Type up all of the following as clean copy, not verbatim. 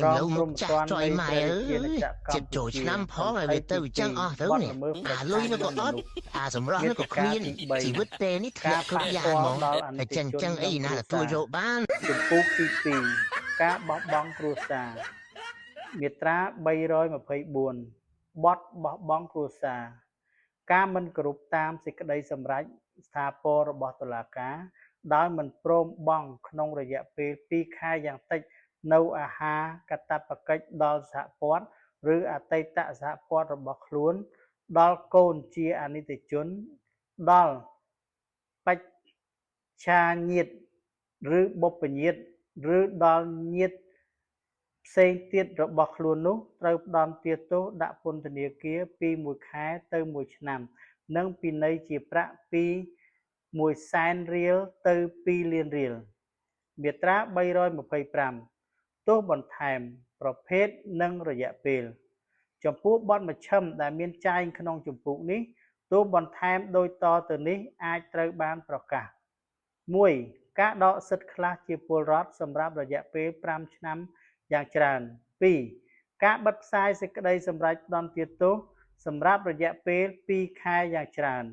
anh lâu một chả trọi mày chật trội năm phó mà về tàu chẳng thứ nè lôi nó có ót sầm rõ nó có khuyên chỉ vứt tên ít thiệt cực dài mong chân chân ấy là tôi rộ bán ចំពោះទី2ការបោះបង់គ្រួសារមាត្រា324បទបោះបង់គ្រួសារការមិនគោរពតាមសេចក្តីសម្រេចស្ថាពររបស់តុលាការដោយមិនព្រមបង់ក្នុងរយៈពេល2ខែយ៉ាងតិចនៅអាហារកាតព្វកិច្ចដល់សហព័ន្ធឬអតីតសហព័ន្ធរបស់ខ្លួនដល់កូនជាអនិច្ចជនដល់បច្ឆាញាតិឬបុព្វញាតិឬដល់ញាតិផ្សេងទៀតរបស់ខ្លួននោះត្រូវផ្តន្ទាទោសដាក់ពន្ធនាគារពី1ខែទៅ1ឆ្នាំនិងពិន័យជាប្រាក់ពី100,000រៀលទៅ2លានរៀលមាត្រា325ទោសបន្ថែមប្រភេទនិងរយៈពេលចំពោះបទមជ្ឈិមដែលមានចែងក្នុងជំពូកនេះទោសបន្ថែមដូចតទៅនេះអាចត្រូវបានប្រកាស 1. ការដកសិទ្ធិខ្លះជាពលរដ្ឋសម្រាប់រយៈពេល5ឆ្នាំយ៉ាងច្រើន 2. ការបិទផ្សាយសេចក្តីសម្រេចផ្តន្ទាទោសសម្រាប់រយៈពេល2ខែយ៉ាងច្រើន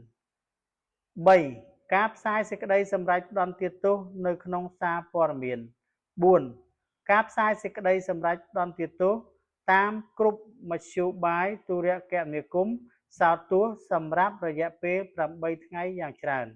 3. ការផ្សាយសេចក្តីសម្រេចផ្តន្ទាទោសនៅក្នុងសារព័ត៌មាន 4. ការផ្សាយសេចក្តីសម្រេចផ្តន្ទាទោសតាមគ្រប់មធ្យោបាយទូរគមនាគមន៍សោតទោសសម្រាប់រយៈពេល8ថ្ងៃយ៉ាងច្រើន